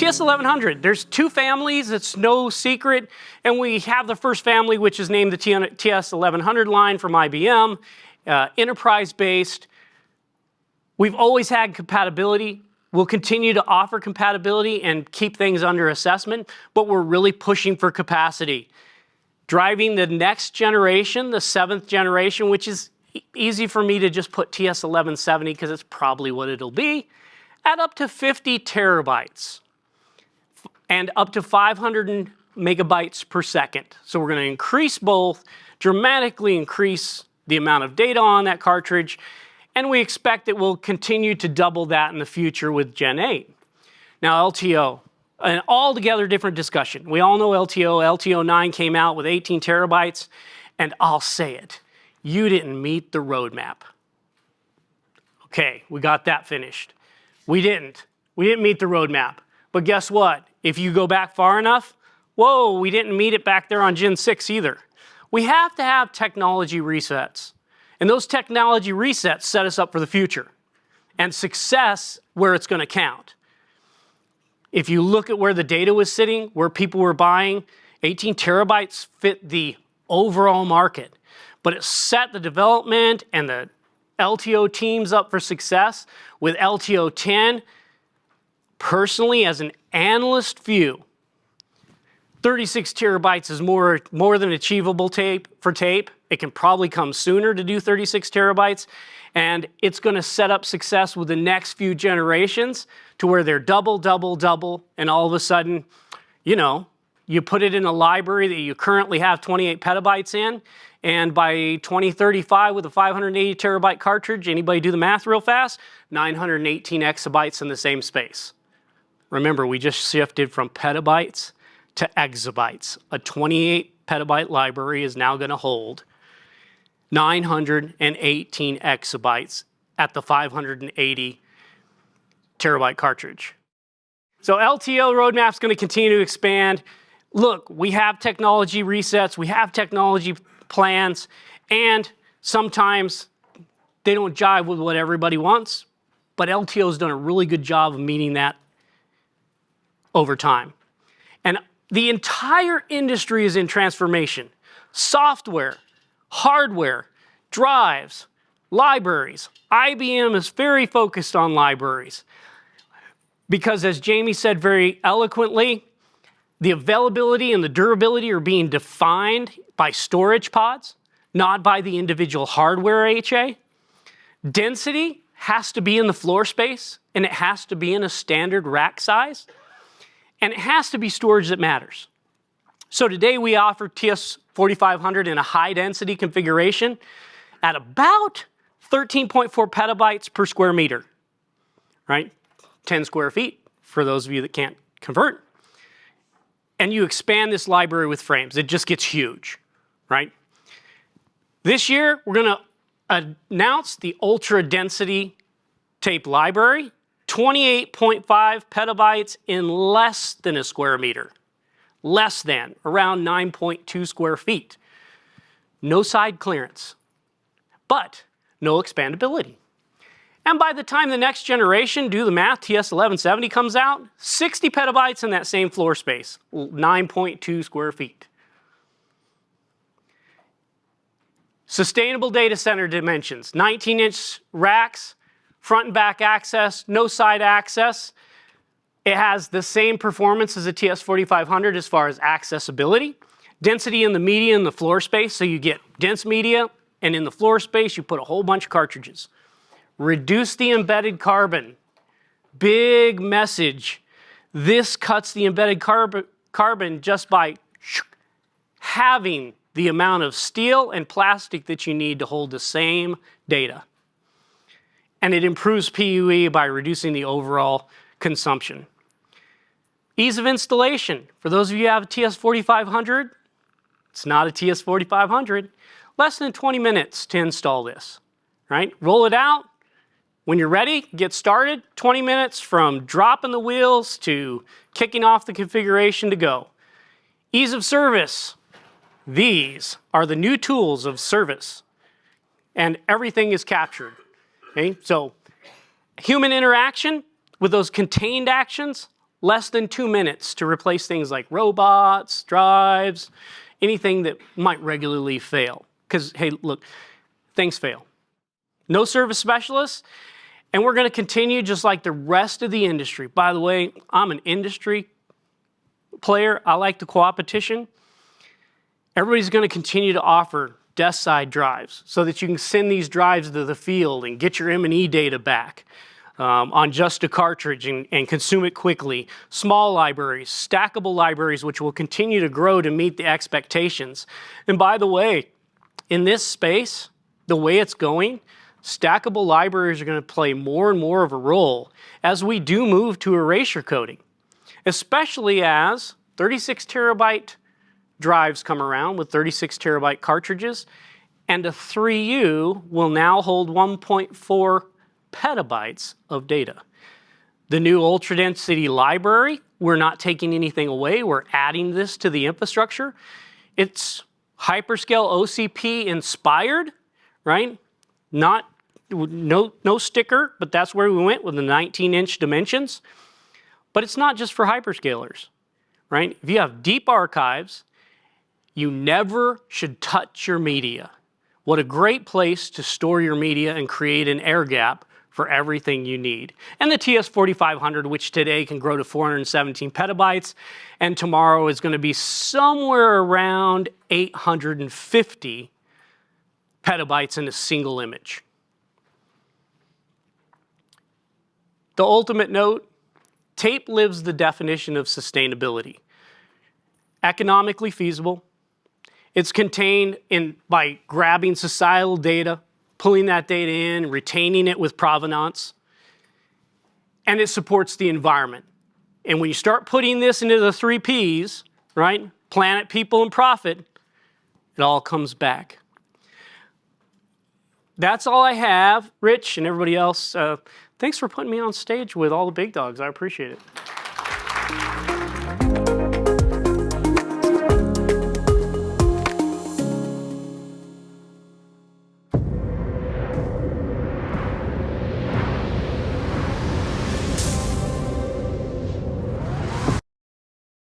TS1100, there's two families, it's no secret, and we have the first family, which is named the TS1100 line from IBM, enterprise-based. We've always had compatibility. We'll continue to offer compatibility and keep things under assessment, but we're really pushing for capacity. Driving the next generation, the 7th generation, which is easy for me to just put TS1170 because it's probably what it'll be, at up to 50 terabytes and up to 500 megabytes per second. So we're going to increase both, dramatically increase the amount of data on that cartridge, and we expect it will continue to double that in the future with Gen 8. Now LTO, an altogether different discussion. We all know LTO. LTO 9 came out with 18 terabytes, and I'll say it, you didn't meet the roadmap. Okay, we got that finished. We didn't meet the roadmap. But guess what? If you go back far enough, whoa, we didn't meet it back there on Gen 6 either. We have to have technology resets. And those technology resets set us up for the future and success where it's going to count. If you look at where the data was sitting, where people were buying, 18 terabytes fit the overall market. But it set the development and the LTO teams up for success. With LTO 10, personally, as an analyst view, 36 terabytes is more than achievable for tape. It can probably come sooner to do 36 terabytes, and it's going to set up success with the next few generations to where they're double, and all of a sudden, you know, you put it in a library that you currently have 28 petabytes in, and by 2035 with a 580 terabyte cartridge, anybody do the math real fast? 918 exabytes in the same space. Remember, we just shifted from petabytes to exabytes. A 28 petabyte library is now going to hold 918 exabytes at the 580 terabyte cartridge. So LTO roadmap's going to continue to expand. Look, we have technology resets, we have technology plans, and sometimes they don't jive with what everybody wants, but LTO's done a really good job of meeting that over time. And the entire industry is in transformation. Software, hardware, drives, libraries. IBM is very focused on libraries because, as Jamie said very eloquently, the availability and the durability are being defined by storage pods, not by the individual hardware HA. Density has to be in the floor space, and it has to be in a standard rack size, and it has to be storage that matters. So today we offer TS4500 in a high density configuration at about 13.4 petabytes per square meter, right? 10 square feet for those of you that can't convert. And you expand this library with frames. It just gets huge, right? This year, we're going to announce the ultra density tape library, 28.5 petabytes in less than a square meter. Less than, around 9.2 square feet. No side clearance, but no expandability. And by the time the next generation, do the math, TS1170 comes out, 60 petabytes in that same floor space, 9.2 square feet. Sustainable data center dimensions, 19-inch racks, front and back access, no side access. It has the same performance as a TS4500 as far as accessibility. Density in the media and the floor space, so you get dense media, and in the floor space you put a whole bunch of cartridges. Reduce the embedded carbon. Big message. This cuts the embedded carbon just by having the amount of steel and plastic that you need to hold the same data. And it improves PUE by reducing the overall consumption. Ease of installation. For those of you who have a TS4500, it's not a TS4500. Less than 20 minutes to install this, right? Roll it out. When you're ready, get started. 20 minutes from dropping the wheels to kicking off the configuration to go. Ease of service. These are the new tools of service, and everything is captured. Okay? So human interaction with those contained actions, less than 2 minutes to replace things like robots, drives, anything that might regularly fail. Because, hey, look, things fail. No service specialists, and we're going to continue just like the rest of the industry. By the way, I'm an industry player. I like the competition. Everybody's going to continue to offer desk side drives so that you can send these drives to the field and get your M&E data back on just a cartridge and consume it quickly. Small libraries, stackable libraries, which will continue to grow to meet the expectations. And by the way, in this space, the way it's going, stackable libraries are going to play more and more of a role as we do move to erasure coding, especially as 36 terabyte drives come around with 36 terabyte cartridges, and a 3U will now hold 1.4 petabytes of data. The new ultra density library, we're not taking anything away, we're adding this to the infrastructure. It's hyperscale OCP inspired, right? No sticker, but that's where we went with the 19-inch dimensions. But it's not just for hyperscalers, right? If you have deep archives, you never should touch your media. What a great place to store your media and create an air gap for everything you need. And the TS4500, which today can grow to 417 petabytes, and tomorrow is going to be somewhere around 850 petabytes in a single image. The ultimate note, tape lives the definition of sustainability. Economically feasible. It's contained by grabbing societal data, pulling that data in, retaining it with provenance, and it supports the environment. And when you start putting this into the 3 Ps, right, planet, people, and profit, it all comes back. That's all I have. Rich and everybody else, thanks for putting me on stage with all the big dogs. I appreciate it.